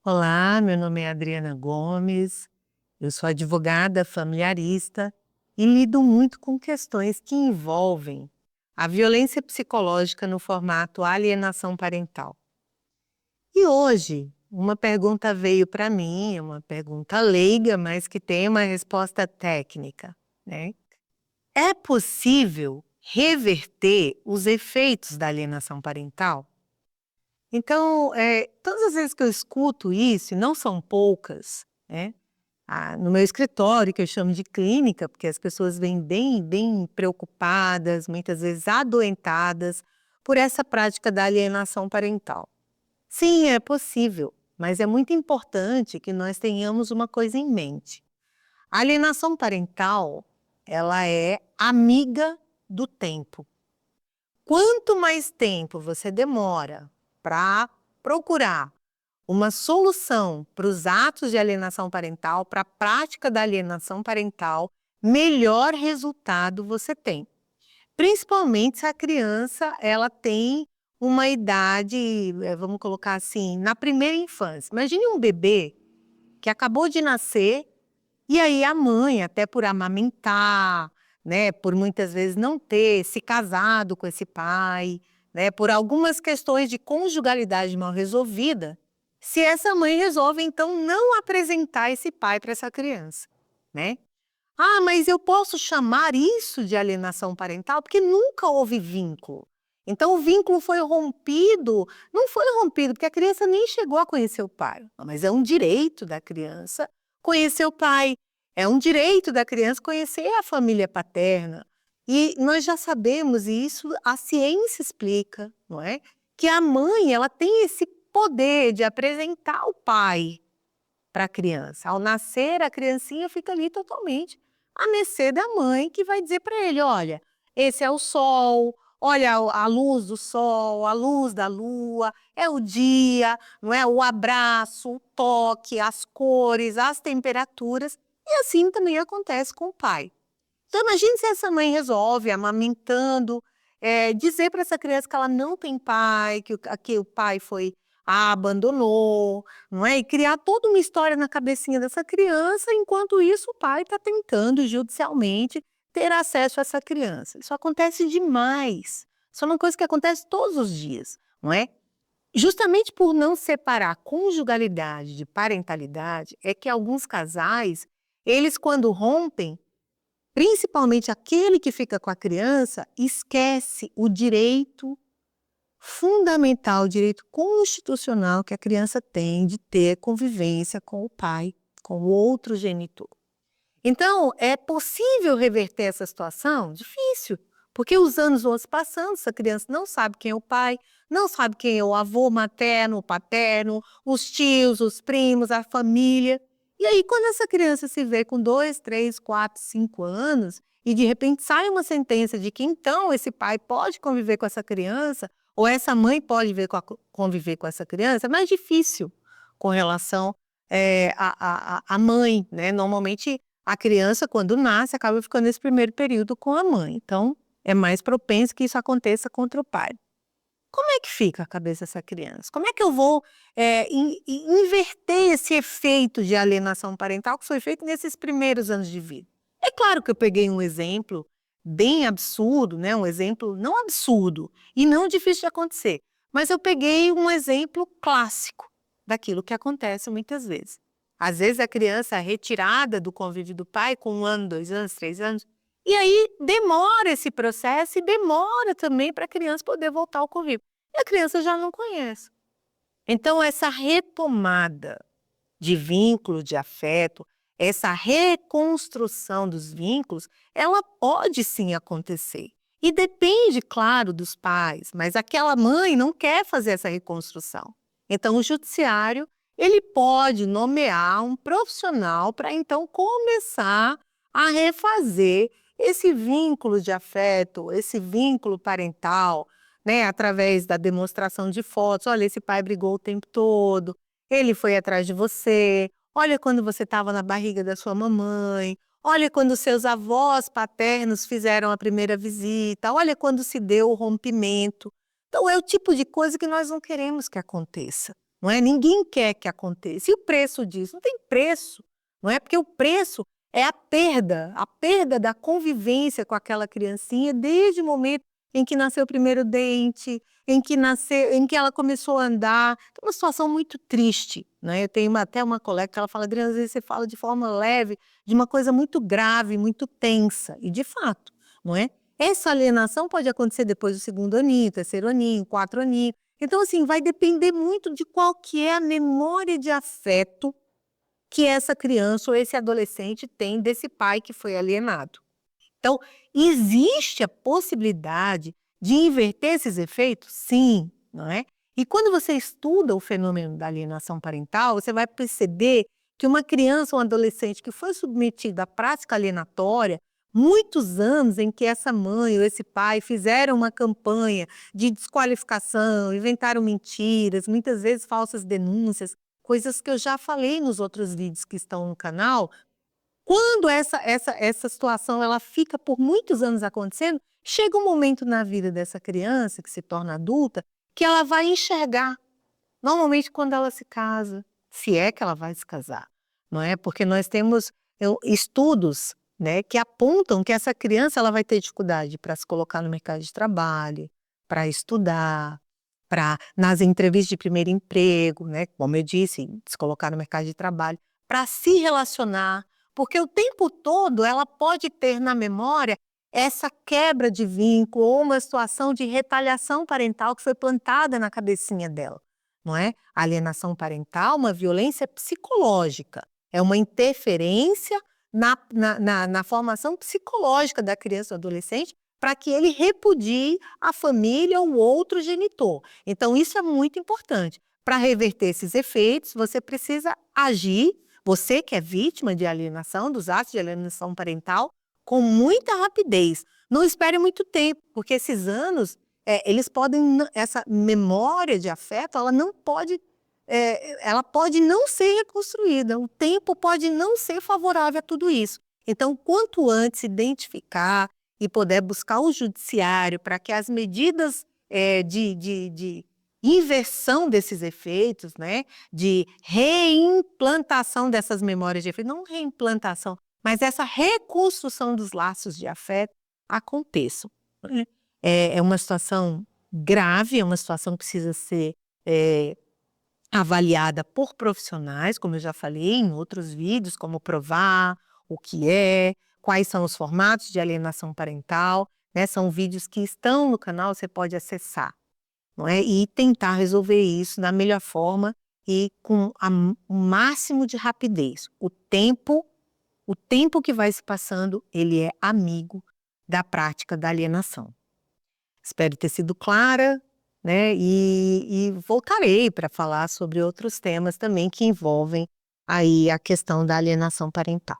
Olá, meu nome é Adriana Gomes, eu sou advogada familiarista e lido muito com questões que envolvem a violência psicológica no formato alienação parental. E hoje, uma pergunta veio para mim, é uma pergunta leiga, mas que tem uma resposta técnica, né? É possível reverter os efeitos da alienação parental? Então, todas as vezes que eu escuto isso, e não são poucas, né, no meu escritório, que eu chamo de clínica, porque as pessoas vêm bem preocupadas, muitas vezes adoentadas, por essa prática da alienação parental. Sim, é possível, mas é muito importante que nós tenhamos uma coisa em mente. A alienação parental, ela é amiga do tempo. Quanto mais tempo você demora para procurar uma solução para os atos de alienação parental, para a prática da alienação parental, melhor resultado você tem. Principalmente se a criança ela tem uma idade, vamos colocar assim, na primeira infância. Imagine um bebê que acabou de nascer e aí a mãe, até por amamentar, né, por muitas vezes não ter se casado com esse pai, né, por algumas questões de conjugalidade mal resolvida, se essa mãe resolve então não apresentar esse pai para essa criança, né? Ah, mas eu posso chamar isso de alienação parental porque nunca houve vínculo. Então o vínculo foi rompido, não foi rompido porque a criança nem chegou a conhecer o pai, mas é um direito da criança conhecer o pai, é um direito da criança conhecer a família paterna. E nós já sabemos, e isso a ciência explica, não é? Que a mãe, ela tem esse poder de apresentar o pai para a criança. Ao nascer, a criancinha fica ali totalmente a mercê da mãe, que vai dizer para ele: olha, esse é o sol, olha a luz do sol, a luz da lua, é o dia, não é? O abraço, o toque, as cores, as temperaturas. E assim também acontece com o pai. Então, imagine se essa mãe resolve, amamentando, dizer para essa criança que ela não tem pai, que o pai a abandonou, não é? E criar toda uma história na cabecinha dessa criança, enquanto isso o pai está tentando judicialmente ter acesso a essa criança. Isso acontece demais. Isso é uma coisa que acontece todos os dias, não é? Justamente por não separar conjugalidade de parentalidade, é que alguns casais, eles quando rompem, principalmente aquele que fica com a criança, esquece o direito fundamental, o direito constitucional que a criança tem de ter convivência com o pai, com o outro genitor. Então, é possível reverter essa situação? Difícil, porque os anos vão se passando, essa criança não sabe quem é o pai, não sabe quem é o avô materno, o paterno, os tios, os primos, a família. E aí, quando essa criança se vê com 2, 3, 4, 5 anos, e de repente sai uma sentença de que então esse pai pode conviver com essa criança, ou essa mãe pode conviver com essa criança, é mais difícil com relação à mãe, né? Normalmente a criança, quando nasce, acaba ficando nesse primeiro período com a mãe. Então, é mais propenso que isso aconteça contra o pai. Como é que fica a cabeça dessa criança? Como é que eu vou inverter esse efeito de alienação parental que foi feito nesses primeiros anos de vida? É claro que eu peguei um exemplo bem absurdo, né? Um exemplo não absurdo e não difícil de acontecer, mas eu peguei um exemplo clássico daquilo que acontece muitas vezes. Às vezes a criança é retirada do convívio do pai com 1 ano, 2 anos, 3 anos, e aí demora esse processo e demora também para a criança poder voltar ao convívio. E a criança já não conhece. Então, essa retomada de vínculo, de afeto, essa reconstrução dos vínculos, ela pode sim acontecer. E depende, claro, dos pais, mas aquela mãe não quer fazer essa reconstrução. Então, o judiciário, ele pode nomear um profissional para então começar a refazer esse vínculo de afeto, esse vínculo parental, né, através da demonstração de fotos. Olha, esse pai brigou o tempo todo, ele foi atrás de você, olha quando você estava na barriga da sua mamãe, olha quando seus avós paternos fizeram a primeira visita, olha quando se deu o rompimento. Então é o tipo de coisa que nós não queremos que aconteça, não é? Ninguém quer que aconteça. E o preço disso? Não tem preço, não é? Porque o preço é a perda da convivência com aquela criancinha desde o momento em que nasceu o primeiro dente, em que ela começou a andar. É uma situação muito triste, né? Eu tenho até uma colega que ela fala: Adriana, às vezes você fala de forma leve de uma coisa muito grave, muito tensa. E de fato, não é? Essa alienação pode acontecer depois do segundo aninho, terceiro aninho, 4 aninhos. Então, assim, vai depender muito de qual que é a memória de afeto que essa criança ou esse adolescente tem desse pai que foi alienado. Então, existe a possibilidade de inverter esses efeitos? Sim, não é? E quando você estuda o fenômeno da alienação parental, você vai perceber que uma criança ou um adolescente que foi submetido à prática alienatória, muitos anos em que essa mãe ou esse pai fizeram uma campanha de desqualificação, inventaram mentiras, muitas vezes falsas denúncias, coisas que eu já falei nos outros vídeos que estão no canal. Quando essa situação ela fica por muitos anos acontecendo, chega um momento na vida dessa criança, que se torna adulta, que ela vai enxergar, normalmente quando ela se casa, se é que ela vai se casar, não é? Porque nós temos estudos, né, que apontam que essa criança ela vai ter dificuldade para se colocar no mercado de trabalho, para estudar, para nas entrevistas de primeiro emprego, né, como eu disse, se colocar no mercado de trabalho, para se relacionar, porque o tempo todo ela pode ter na memória essa quebra de vínculo ou uma situação de retaliação parental que foi plantada na cabecinha dela, não é? A alienação parental, uma violência psicológica, é uma interferência na formação psicológica da criança ou adolescente para que ele repudie a família ou o outro genitor. Então, isso é muito importante. Para reverter esses efeitos, você precisa agir, você que é vítima de alienação, dos atos de alienação parental, com muita rapidez. Não espere muito tempo, porque esses anos, eles podem, essa memória de afeto, ela pode não ser reconstruída, o tempo pode não ser favorável a tudo isso. Então, quanto antes identificar e poder buscar o judiciário para que as medidas de inversão desses efeitos, né, de reimplantação dessas memórias de efeito, não reimplantação, mas essa reconstrução dos laços de afeto aconteçam, né? É uma situação grave, é uma situação que precisa ser avaliada por profissionais, como eu já falei em outros vídeos, como provar, o que é, quais são os formatos de alienação parental, né? São vídeos que estão no canal, você pode acessar, não é? E tentar resolver isso da melhor forma e com o máximo de rapidez. O tempo que vai se passando, ele é amigo da prática da alienação. Espero ter sido clara, né? E voltarei para falar sobre outros temas também que envolvem aí a questão da alienação parental.